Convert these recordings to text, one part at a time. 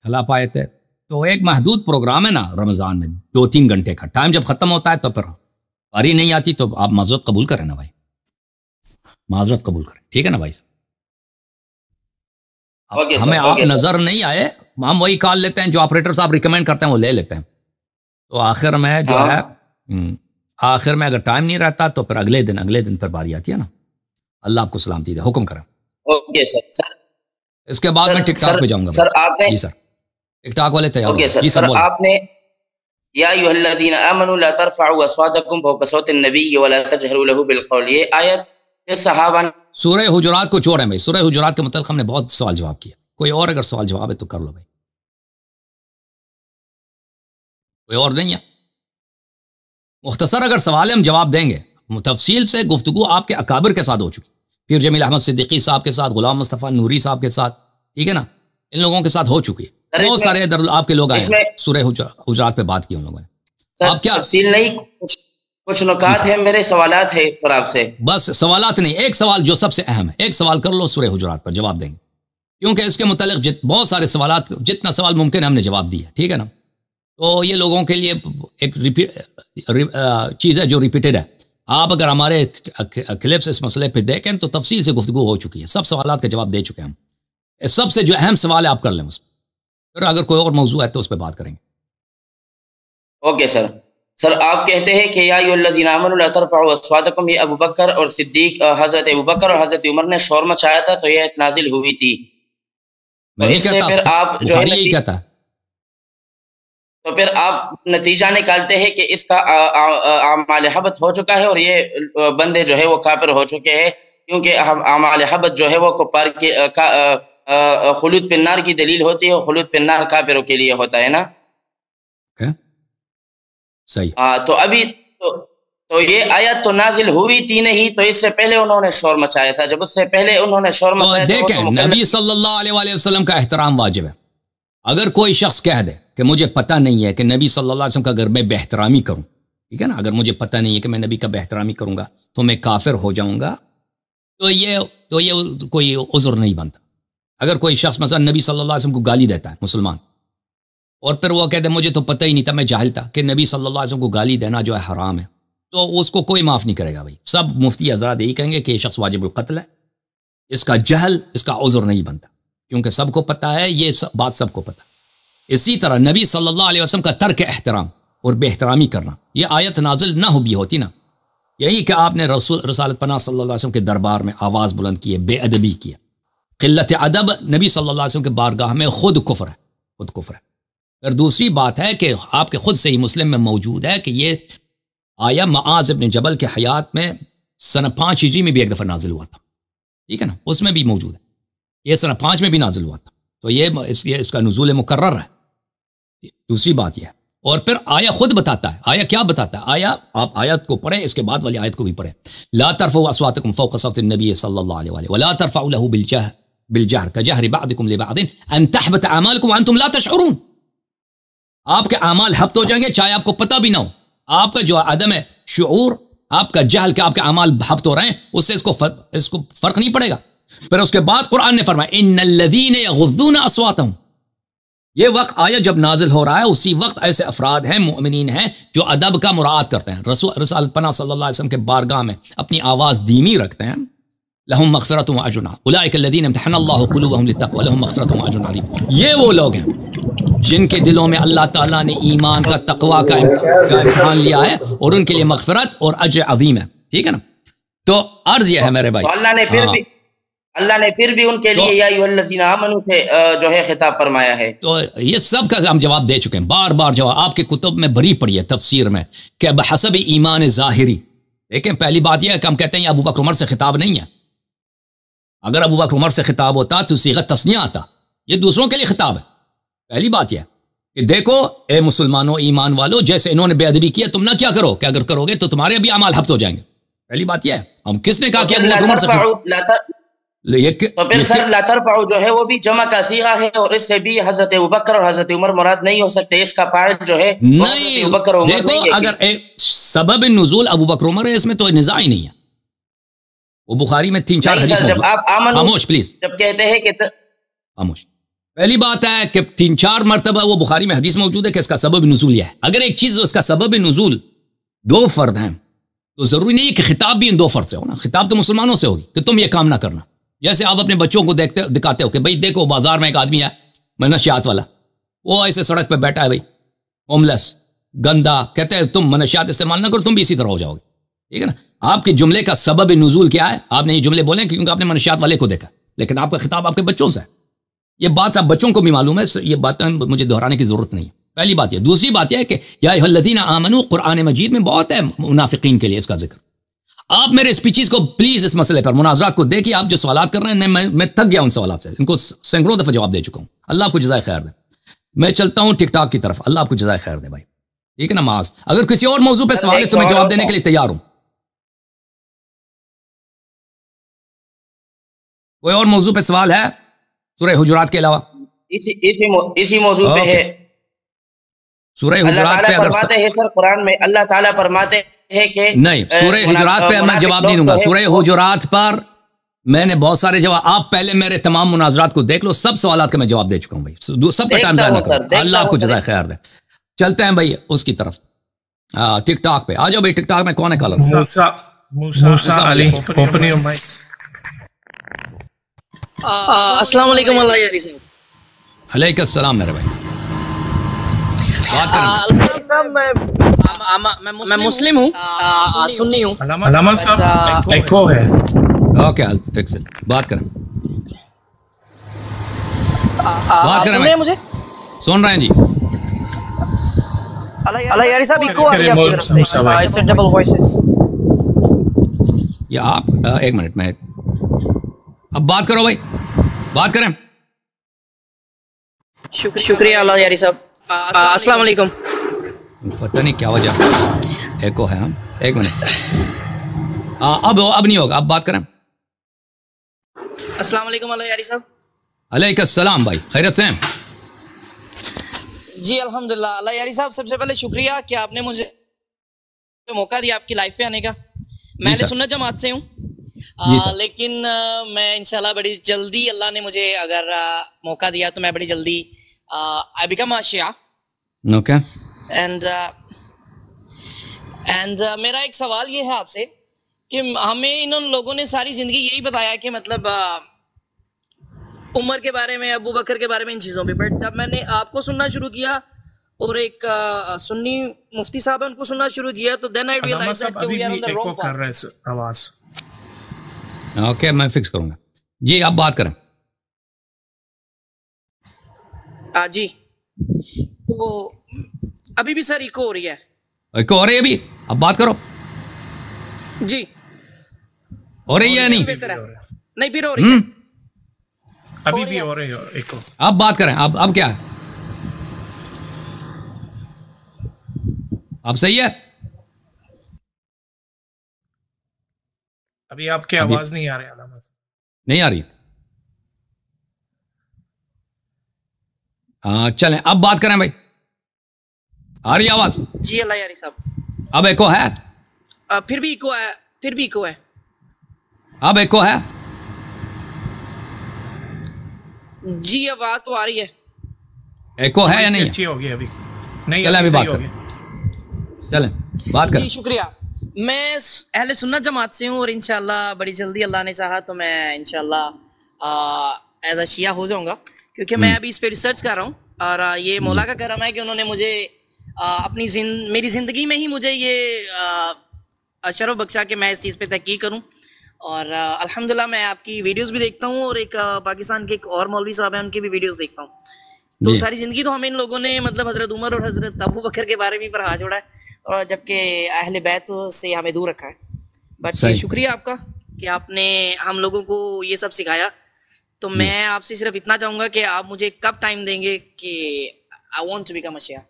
کھلا پائے تھے. تو ایک محدود پروگرام ہے نا رمضان میں 2-3 گھنٹے کا ٹائم، جب ختم ہوتا ہے تو پھر باری نہیں آتی تو آپ معذرت قبول کریں نا بھائی، معذرت قبول کریں، ٹھیک ہے نا بھائی صاحب. ہمیں آپ نظر نہیں آئے، ہم وہی کال لیتے ہیں جو آپریٹر صاحب ریکمینڈ کرتے ہیں وہ لے لیتے ہیں. تو آخر میں جو ہے آخر میں اگر ٹائم نہیں رہتا تو پھر اگلے دن پھر باری آتی ہے نا. اللہ آپ کو سلامتی دے. حکم کریں. Okay sir. اس کے بعد میں ٹک ٹاک پہ جاؤں گا. سر آپ نے جی سر ٹک ٹاک والے تیار اوکے جی سر آپ نے یا ایھا الذین آمنوا لا ترفعوا اصواتکم فوق صوت النبی ولا تجهروا له بالقول، یہ آیت صحابہ سورہ حجرات کو چھوڑیں بھائی. سورہ حجرات کے متعلق ہم نے بہت سوال جواب کیا. کوئی اور اگر سوال جواب ہے تو کر لو بھائی. کوئی اور نہیں ہے؟ مختصر اگر سوال ہے ہم جواب دیں گے. تفصیل سے گفتگو آپ کے اکابر کے ساتھ ہو چکی، پیر جمیل احمد صدیقی صاحب کے ساتھ، غلام مصطفیٰ نوری صاحح کے ساتھ، ٹھیک ہے نا، ان لوگوں کے ساتھ ہو چکی ہے. بہت سارے ادھر آپ کے لوگ آئے ہیں، سورہ حجرات پہ بات کی ان لوگوں نے. آپ کیا تفصیل نہیں، کچھ نکات ہیں، میرے سوالات ہیں اس پر آپ سے. بس سوالات نہیں، ایک سوال جو سب سے اہم ہے، ایک سوال کر لو سورہ حجرات پر، جواب دیں گے. کیونکہ اس کے متعلق بہت سارے سوالات، جتنا سوال ممکن ہے ہم نے جواب دیا، ٹھیک ہے نا. تو یہ لوگوں کے لیے ایک چیز ہے جو ریپیٹڈ ہے. آپ اگر ہمارے کلپس اس مسئلے پہ دیکھیں تو تفصیل سے گفتگو ہو چکی ہے، سب سوالات کا جواب دے چکے ہیں ہم. سب سے جو اہم سوال ہے آپ کر لیں اس پہ، پھر اگر کوئی اور موضوع ہے تو اس پہ بات کریں گے. Okay sir. آپ کہتے ہیں کہ یا ایھا الذین آمنوا لا ترفعوا اصواتکم، یہ ابوبکر اور صدیق، حضرت ابوبکر اور حضرت عمر نے شور مچایا تھا تو یہ آیت نازل ہوئی تھی. میں نہیں کہتا، پھر آپ جو ہے یہی کہتا ہے. تو پھر آپ نتیجہ نکالتے ہیں کہ اس کا اعمال حبت ہو چکا ہے اور یہ بندے جو ہے وہ کافر ہو چکے ہیں، کیونکہ اعمال حبت جو ہے وہ کفار کی خلود فی النار کی دلیل ہوتی ہے، اور خلود فی النار کافروں کے لیے ہوتا ہے نا. صحیح. تو ابھی تو یہ آیت تو نازل ہوئی تھی نہیں، تو اس سے پہلے انہوں نے شور مچایا تھا. جب اس سے پہلے انہوں نے شور مچایا تھا، دیکھیں نبی صلی اللہ علیہ وآلہ وسلم کا احترام واجب ہے. اگر کوئی شخص کہہ دے کہ مجھے پتہ نہیں ہے کہ نبی صلی اللہ علیہ وسلم کا اگر میں بے احترامی کروں، ٹھیک ہے نا، اگر مجھے پتہ نہیں ہے کہ میں نبی کا بے احترامی کروں گا تو میں کافر ہو جاؤں گا، تو یہ کوئی عذر نہیں بنتا. اگر کوئی شخص مثلا نبی صلی اللہ علیہ وسلم کو گالی دیتا ہے مسلمان، اور پھر وہ کہتے ہیں مجھے تو پتہ ہی نہیں تھا، میں جاہل تھا کہ نبی صلی اللہ علیہ وسلم کو گالی دینا جو ہے حرام ہے، تو اس کو کوئی معاف نہیں کرے گا بھائی. سب مفتی حضرات یہی کہیں گے کہ یہ شخص واجب القتل ہے، اس کا جہل اس کا عذر نہیں بنتا، کیونکہ سب کو پتہ ہے، یہ بات سب کو پتہ. اسی طرح نبی صلی اللہ علیہ وسلم کا ترک احترام اور بے احترامی کرنا، یہ آیت نازل نہ ہو بھی ہوتی نا، یہی کہ آپ نے رسالت پناہ صلی اللہ علیہ وسلم کے دربار میں آواز بلند کی ہے، بے ادبی کی ہے، قلت ادب نبی صلی اللہ علیہ وسلم کے بارگاہ میں خود کفر ہے، خود کفر ہے. پھر دوسری بات ہے کہ آپ کے خود سے ہی مسلم میں موجود ہے کہ یہ آیا معاذ ابن جبل کے حیات میں سنہ 5 ہجری میں بھی ایک دفعہ نازل ہوا تھا، ٹھیک ہے نا، اس میں بھی موجود ہے، یہ سنہ 5 میں بھی نازل ہوا تھا. تو یہ اس کا نزول مکرر ہے. دوسری بات یہ ہے، اور پھر آیا خود بتاتا ہے، آیا کیا بتاتا ہے، آیا آپ آیت کو پڑھیں، اس کے بعد والی آیت کو بھی پڑھیں. لا ترفعوا اصواتکم فوق صوت النبی صلی اللہ علیہ وآلہ ولا ترفعوا له بالجهر كجهر بعضكم لبعض ان تحبط اعمالكم وانتم لا تشعرون. آپ کے اعمال حبط ہو جائیں گے چاہے آپ کو پتہ بھی نہ ہو. آپ کا جو عدم ہے شعور، آپ کا جہل کہ آپ کے اعمال حبط ہو رہے ہیں، اس سے اس کو فرق نہیں پڑے گا. پھر اس کے بعد قرآن نے فرمایا ان الذين يغضون اصواتهم، یہ وقت آیا جب نازل ہو رہا ہے، اسی وقت ایسے افراد ہیں، مؤمنین ہیں، جو ادب کا مراعات کرتے ہیں، رسالت پناہ صلی اللہ علیہ وسلم کے بارگاہ میں اپنی آواز دھیمی رکھتے ہیں. لہم مغفرۃ و اجر اولئک الذین امتحن اللہ قلوبهم للتقوى لہم مغفرۃ و اجر عظیم. یہ وہ لوگ ہیں جن کے دلوں میں اللہ تعالیٰ نے ایمان کا، تقوی کا امتحان لیا ہے، اور ان کے لیے مغفرت اور اجر عظیم ہے، ٹھیک ہے نا. تو عرض یہ ہے میرے بھائی، اللہ نے پھر بھی ان کے لیے یا ایھا الذین آمنوا سے جو ہے خطاب فرمایا ہے. تو یہ سب کا ہم جواب دے چکے ہیں، بار بار جواب آپ کے کتب میں بھری پڑی ہے تفسیر میں کہ بحسب ایمان ظاہری. لیکن پہلی بات یہ ہے کہ ہم کہتے ہیں یہ ابوبکر عمر سے خطاب نہیں ہے. اگر ابوبکر عمر سے خطاب ہوتا تو صیغت تثنیہ آتا، یہ دوسروں کے لیے خطاب ہے. پہلی بات یہ ہے کہ دیکھو اے مسلمانوں، ایمان والو، جیسے انہوں نے بے ادبی کیا تم نہ کیا کرو کہ اگر کرو گے تو تمہارے بھی اعمال حبط ہو جائیں گے. پہلی بات یہ ہے. ہم کس نے کہا کہ ابوبکر عمر سے تو پھر سر لا ترفعوا جو ہے وہ بھی جمع کا صیغہ ہے، اور اس سے بھی حضرت ابوبکر اور حضرت عمر مراد نہیں ہو سکتے. اس کا فاعل جو ہے نہیں، ابوبکر اور عمر دیکھو نہیں ہے. اگر سبب نزول ابوبکر عمر ہے، اس میں تو نزاع ہی نہیں ہے. وہ بخاری میں 3-4 حدیث موجود. جب آپ خاموش پلیز، جب کہتے ہیں کہ خاموش. پہلی بات ہے کہ 3-4 مرتبہ وہ بخاری میں حدیث موجود ہے کہ اس کا سبب نزول یہ ہے. اگر ایک چیز اس کا سبب نزول 2 فرد ہیں تو ضروری نہیں ہے کہ خطاب بھی ان 2 فرد سے ہونا. خطاب تو مسلمانوں سے ہوگی کہ تم یہ کام نہ کرنا. جیسے آپ اپنے بچوں کو دکھاتے ہو کہ بھائی دیکھو بازار میں ایک آدمی ہے منشیات والا, وہ ایسے سڑک پہ بیٹھا ہے بھائی, ہوم لیس, گندا, کہتے ہیں تم منشیات استعمال نہ کرو, تم بھی اسی طرح ہو جاؤ گے. ٹھیک ہے نا. آپ کے جملے کا سبب نزول کیا ہے؟ آپ نے یہ جملے بولے کیونکہ آپ نے منشیات والے کو دیکھا, لیکن آپ کا خطاب آپ کے بچوں سے ہے. یہ بات آپ بچوں کو بھی معلوم ہے, یہ باتیں مجھے دہرانے کی ضرورت نہیں ہے. پہلی بات یہ. دوسری بات یہ ہے کہ یا ایھا الذین آمنوا قرآن مجید میں بہت ہے منافقین کے لیے اس کا ذکر. آپ میرے اسپیچز کو پلیز اس مسئلے پر مناظرات کو دیکھیے. آپ جو سوالات کر رہے ہیں میں تھک گیا ان سوالات سے, ان کو سینکڑوں دفعہ جواب دے چکا ہوں. اللہ آپ کو جزائے خیر دے. میں چلتا ہوں ٹک ٹاک کی طرف. اللہ آپ کو جزائے خیر دے بھائی. ٹھیک ہے نا معاذ. اگر کسی اور موضوع پہ سوال ہے تو میں جواب دینے کے لیے تیار ہوں. کوئی اور موضوع پہ سوال ہے سورہ حجرات کے علاوہ؟ اسی موضوع پہ ہے. سورہ حجرات پہ اگر سر قرآن میں اللہ تعالیٰ فرماتے ہیں کہ نہیں, سورہ حجرات پہ میں جواب نہیں دوں گا. سورہ حجرات پر میں نے بہت سارے جواب, آپ پہلے میرے تمام مناظرات کو دیکھ لو, سب سوالات کا میں جواب دے چکا ہوں بھائی. سب کا ٹائم ضائع نہ کرو. اللہ آپ کو جزائے خیر دے. چلتے ہیں بھائی اس کی طرف. ٹک ٹاک پہ آ جاؤ بھائی. ٹک ٹاک میں کون ہے caller? Musa Ali. Open your mic. السلام علیکم اللہ یاری صاحب. علیکم السلام میرے بھائی. میں مسلم ہوں, سنی ہوں. علامت صاحب ایکو ہے. Okay fix it. بات کریں. سن رہے ہیں مجھے؟ سن رہے ہیں جی. اللہ یاری صاحب ایکو آ رہی ہے آپ کی طرف سے. It's double voices. یا آپ ایک منٹ میں اب بات کرو بھائی, بات کریں. شکریہ اللہ یاری صاحب. السلام علیکم. پتہ نہیں کیا وجہ ایکو ہے. ہم ایک منٹ. اب نہیں ہوگا. اب بات کریں. السلام علیکم اللہ یاری صاحب. علیکم السلام بھائی. خیریت سے ہیں؟ جی الحمدللہ. اللہ یاری صاحب سب سے پہلے شکریہ کہ آپ نے مجھے موقع دیا آپ کی لائف پہ آنے کا. میں نے سنت جماعت سے ہوں, لیکن میں انشاءاللہ بڑی جلدی, اللہ نے مجھے اگر موقع دیا تو میں بڑی جلدی I become a Shia. Okay. And میرا ایک سوال یہ ہے آپ سے کہ ہمیں ان لوگوں نے ساری زندگی یہی بتایا کہ مطلب عمر کے بارے میں, ابو بکر کے بارے میں, ان چیزوں پہ, بٹ جب میں نے آپ کو سننا شروع کیا اور ایک سنی مفتی صاحب ان کو سننا شروع کیا تو then I realized that we are on the wrong path. آواز اوکے میں فکس کروں گا جی. اب بات کریں. جی تو ابھی بھی سر ایکو ہو رہی ہے. ایکو ہو رہی ہے ابھی؟ اب بات کرو. جی ہو رہی ہے نہیں؟ نہیں پھر ہو رہی ہے. ابھی بھی ہو رہی ہے ایکو. اب بات کریں. اب کیا ہے؟ اب صحیح ہے؟ ابھی آپ کی آواز نہیں آ رہی. علامت نہیں آ رہی. چلیں اب بات کریں بھائی. آ رہی آواز؟ جی اللہ یاری صاحب. اب ایکو ہے؟ پھر بھی ایکو ہے. پھر بھی ایکو ہے. اب ایکو ہے؟ جی آواز تو آ رہی ہے. ایکو ہے یا نہیں؟ اچھی ہوگی ابھی. نہیں چلیں ابھی بات کریں. چلیں بات کریں. جی شکریہ. میں اہل سنت جماعت سے ہوں اور انشاءاللہ بڑی جلدی اللہ نے چاہا تو میں انشاءاللہ ایز اے شیعہ ہو جاؤں گا, کیونکہ میں ابھی اس پہ ریسرچ کر رہا ہوں اور یہ مولا کا کرم ہے کہ انہوں نے مجھے میری زندگی میں ہی مجھے یہ شرف بخشا کہ میں اس چیز پہ تحقیق کروں. اور الحمدللہ میں آپ کی ویڈیوز بھی دیکھتا ہوں اور ایک پاکستان کے ایک اور مولوی صاحب ہیں ان کی بھی ویڈیوز دیکھتا ہوں. تو ساری زندگی تو ہمیں ان لوگوں نے مطلب حضرت عمر اور حضرت ابو بکر کے بارے میں پڑھا چھوڑا ہے, اور جبکہ اہل بیت سے ہمیں دور رکھا ہے. بٹ شکریہ آپ کا کہ آپ نے ہم لوگوں کو یہ سب سکھایا. تو میں آپ سے صرف اتنا چاہوں گا کہ آپ مجھے کب ٹائم دیں گے کہ I want to become a Shia.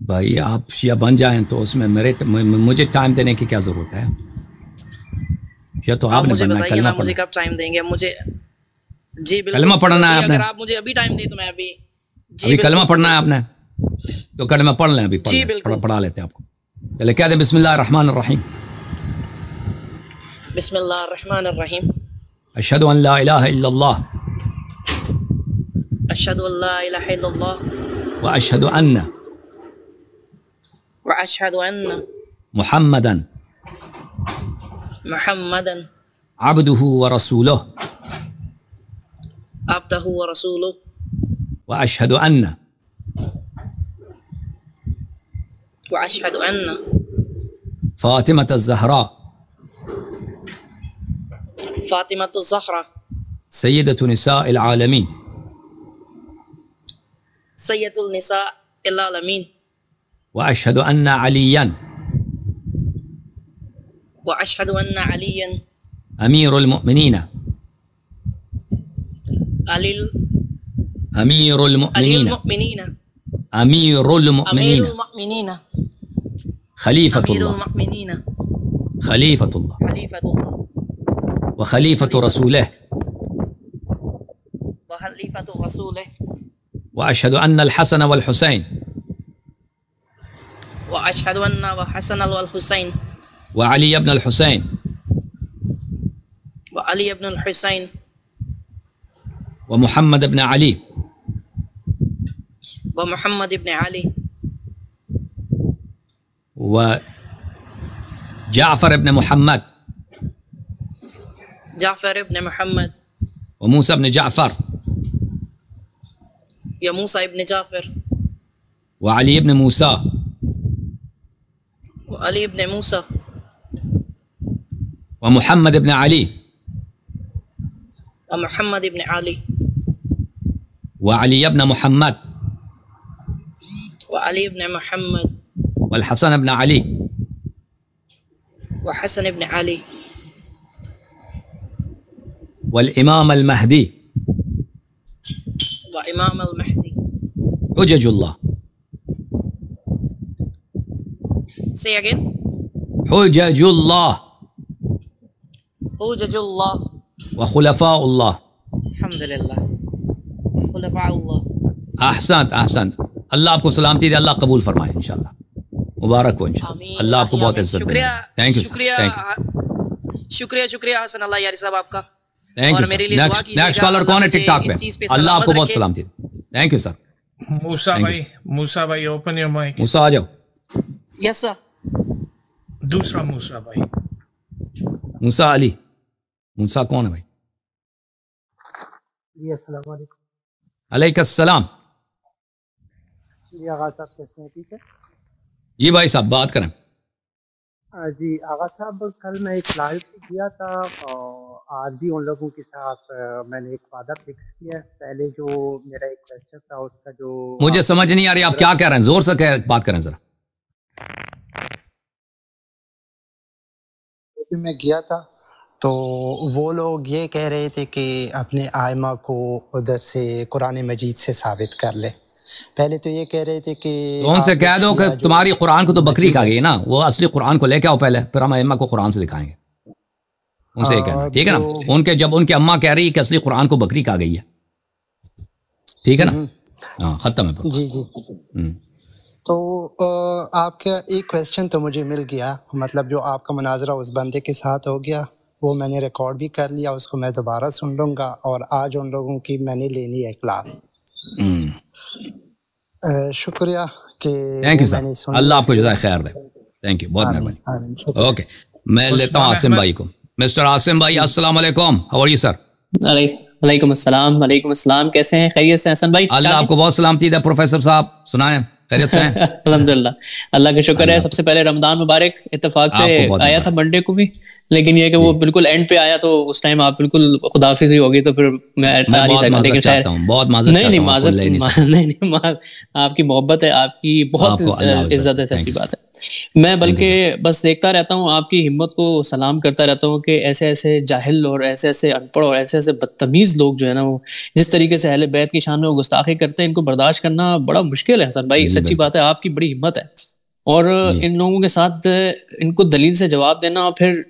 بھائی آپ شیعہ بن جائیں تو اس میں مجھے ٹائم دینے کی کیا ضرورت ہے؟ شیعہ تو آپ نے بننا ہے. کلمہ مجھے کب ٹائم دیں گے مجھے؟ جی بالکل کلمہ پڑھنا ہے آپ نے. اگر آپ مجھے ابھی ٹائم دیں تو میں ابھی کلمہ پڑھنا ہے آپ نے تو کلمہ پڑھ لیں. ابھی پڑھا لیتے ہیں آپ کو. چلے کہہ دیں بسم اللہ الرحمن الرحیم. بسم اللہ الرحمن الرحیم. اشہد ان لا الہ الا اللہ أشهد أن لا إله إلا الله وأشهد أن وأشهد أن محمدا محمدا عبده ورسوله عبده ورسوله وأشهد أن وأشهد أن فاطمة الزهراء فاطمة الزهراء سيدة نساء العالمين سيد النساء العالمين وأشهد أن عليا وأشهد أن عليا أمير المؤمنين علي أمير المؤمنين المؤمنين أمير أمير المؤمنين المؤمنين خليفة أمير الله المؤمنين خليفة الله خليفة الله وخليفة رسوله وخليفة رسوله وأشهد أن الحسن والحسين وأشهد أن حسن والحسين وعلي بن الحسين وعلي بن الحسين ومحمد بن علي ومحمد بن علي وجعفر بن محمد جعفر بن محمد وموسى بن جعفر يا موسى بن جعفر وعلي بن موسى وعلي بن موسى ومحمد بن علي ومحمد بن علي وعلي بن محمد وعلي بن محمد والحسن بن علي وحسن بن علي والإمام المهدي وإمام المهدي. حجج الله. Say again. حجج الله حجج الله وخلفاء الله. الحمد لله خلفاء الله. احسنت احسنت. اللہ آپ کو سلامتی دے، اللہ قبول فرمائے انشاءاللہ. مبارک ہو انشاءاللہ. اللہ آپ کو بہت عزت دے. تھینک یو شکریہ شکریہ حسن اللہ یاری صاحب آپ کا. Thank you. نیکسٹ کالر کون ہے ٹک ٹاک پہ؟ اللہ آپ کو بہت سلامتی دے. Thank you sir. موسیٰ بھائی اوپن یور مائک. موسیٰ آ جاؤ. یس سر. دوسرا موسیٰ بھائی. موسیٰ علی. موسیٰ کون ہے بھائی؟ جی السلام علیکم. علیکم السلام. جی آغا صاحب کیسے ہیں؟ ٹھیک ہے جی بھائی صاحب بات کریں. جی آغا صاحب کل میں ایک لائیو کیا تھا اور آج بھی ان لوگوں کے ساتھ میں نے ایک وعدہ فکس کیا. پہلے جو میرا ایک کویسچن تھا اس کا جو مجھے سمجھ نہیں آ رہی آپ کیا کہہ رہے ہیں، زور سے بات کریں ذرا. میں گیا تھا تو وہ لوگ یہ کہہ رہے تھے کہ اپنے آئمہ کو ادھر سے قرآن مجید سے ثابت کر لے. پہلے تو یہ کہہ رہے تھے کہ ان سے کہہ دو کہ تمہاری قرآن کو تو بکری کھا گئی نا، وہ اصلی قرآن کو لے کے آؤ پہلے، پھر ہم ائمہ کو قرآن سے دکھائیں گے. ان سے یہ کہنا ٹھیک ہے نا. ان کے جب ان کی اماں کہہ رہی ہے کہ اصلی قرآن کو بکری کھا گئی ہے، ٹھیک ہے نا. ہاں ختم ہے. جی جی. تو آپ کا ایک کویسچن تو مجھے مل گیا، مطلب جو آپ کا مناظرہ اس بندے کے ساتھ ہو گیا وہ میں نے ریکارڈ بھی کر لیا، اس کو میں دوبارہ سن لوں گا اور آج ان لوگوں کی میں نے لینی ہے کلاس. شکریہ کہ تھینک یو سر. اللہ آپ کو جزائے خیر دے. تھینک یو، بہت مہربانی. اوکے میں لیتا ہوں عاصم بھائی کو. مسٹر عاصم بھائی السلام علیکم. How are you sir? وعلیکم السلام. وعلیکم السلام. کیسے ہیں؟ خیریت سے حسن بھائی؟ اللہ آپ کو بہت سلامتی دے. پروفیسر صاحب سنائیں خیریت سے ہیں؟ الحمد للہ اللہ کا شکر ہے. سب سے پہلے رمضان مبارک. اتفاق سے آیا تھا منڈے کو بھی، لیکن یہ کہ وہ بالکل اینڈ پہ آیا تو اس ٹائم آپ بالکل خداحافظ ہی ہوگی تو پھر میں آ نہیں سکا. لیکن خیر نہیں آپ کی محبت ہے، آپ کی بہت عزت ہے، سچی بات ہے. میں بلکہ بس دیکھتا رہتا ہوں، آپ کی ہمت کو سلام کرتا رہتا ہوں کہ ایسے ایسے جاہل اور ایسے ایسے ان پڑھ اور ایسے ایسے بدتمیز لوگ جو ہے نا وہ جس طریقے سے اہل بیت کی شان میں وہ گستاخی کرتے ہیں، ان کو برداشت کرنا بڑا مشکل ہے حسن بھائی. سچی بات ہے، آپ کی بڑی ہمت ہے. اور ان لوگوں کے ساتھ ان کو دلیل سے جواب دینا، پھر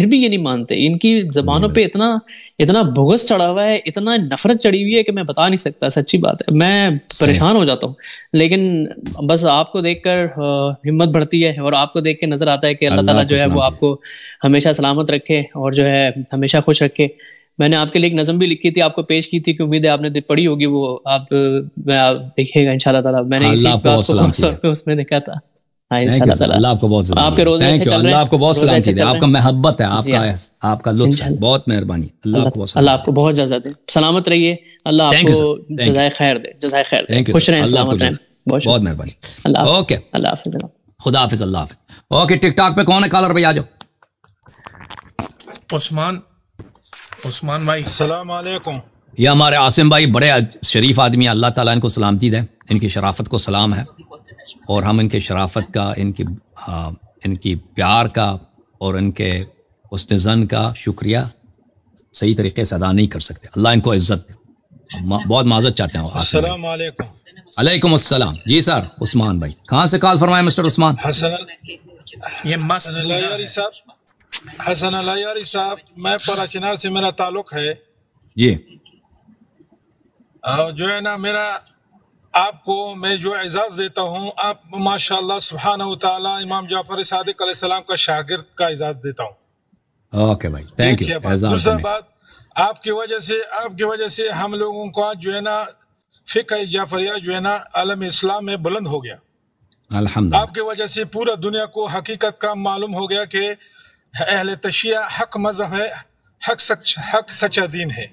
بھی یہ نہیں مانتے. ان کی زبانوں پہ اتنا بغض چڑھا ہوا ہے، اتنا نفرت چڑھی ہوئی ہے کہ میں بتا نہیں سکتا. سچی بات ہے، میں پریشان ہو جاتا ہوں. لیکن بس آپ کو دیکھ کر ہمت بڑھتی ہے اور آپ کو دیکھ کے نظر آتا ہے کہ اللہ تعالیٰ جو ہے وہ آپ کو ہمیشہ سلامت رکھے اور جو ہے ہمیشہ خوش رکھے. میں نے آپ کے لیے ایک نظم بھی لکھی تھی, آپ کو پیش کی تھی, کہ امید ہے آپ نے پڑھی ہوگی, وہ آپ دیکھیے گا انشاءاللہ تعالیٰ. میں نے اسی بات کو خاص طور پہ اس میں لکھا تھا. اللہ آپ کو بہت آپ کے روزے اچھے چل رہے ہیں, اللہ آپ کو بہت سلامتی دے, آپ کا محبت ہے, آپ کا لطف ہے, بہت مہربانی. اللہ آپ کو بہت جزا دے, سلامت رہیے, اللہ آپ کو جزائے خیر دے, جزائے خیر دے, خوش رہیں, سلامت رہیں, بہت مہربانی. اوکے, اللہ حافظ, خدا حافظ, اللہ حافظ. اوکے, ٹک ٹاک پہ کون ہے کالر بھائی, آ جاؤ. عثمان بھائی السلام علیکم. یہ ہمارے عاصم بھائی بڑے شریف آدمی ہیں, اللہ تعالیٰ ان کو سلامتی دے, ان کی شرافت کو سلام ہے, اور ہم ان کے شرافت کا, ان کی پیار کا اور ان کے حسن ظن کا شکریہ صحیح طریقے سے ادا نہیں کر سکتے. اللہ ان کو عزت دے, بہت معذرت چاہتے ہیں. السلام علیکم. علیکم السلام. جی سر, عثمان بھائی کہاں سے کال فرمائے مسٹر عثمان؟ حسن الایاری صاحب, میں پرا چنار سے میرا تعلق ہے. جی جو ہے نا, میرا آپ کو میں جو اعزاز دیتا ہوں, آپ ماشاءاللہ سبحانہ وتعالی امام جعفر صادق علیہ السلام کا شاگرد کا اعزاز دیتا ہوں. اوکے بھائی, تھینک یو. دوسرا بات, آپ کی وجہ سے ہم لوگوں کا جو ہے نا فقہ جعفریہ جو ہے نا عالم اسلام میں بلند ہو گیا. الحمدللہ. آپ کی وجہ سے پورا دنیا کو حقیقت کا معلوم ہو گیا کہ اہل تشیع حق مذہب ہے, حق سچا دین ہے.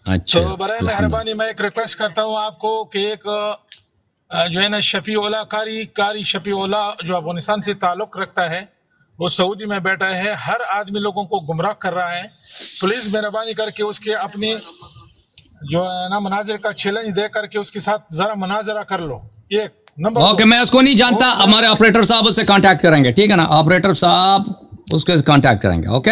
اچھا, تو برائے مہربانی میں ایک ریکویسٹ کرتا ہوں آپ کو کہ ایک جو ہے نا شفیع اللہ قاری شفیع اللہ جو افغانستان سے تعلق رکھتا ہے, وہ سعودی میں بیٹھا ہے, ہر آدمی لوگوں کو گمراہ کر رہا ہے. پلیز مہربانی کر کے اس کے اپنی جو ہے نا مناظر کا چیلنج دے کر کے اس کے ساتھ ذرا مناظرہ کر لو. ایک نمبر. اوکے, میں اس کو نہیں جانتا, ہمارے آپریٹر صاحب اس سے کانٹیکٹ کریں گے, ٹھیک ہے نا, آپریٹر صاحب اس کے کانٹیکٹ کریں گے. اوکے.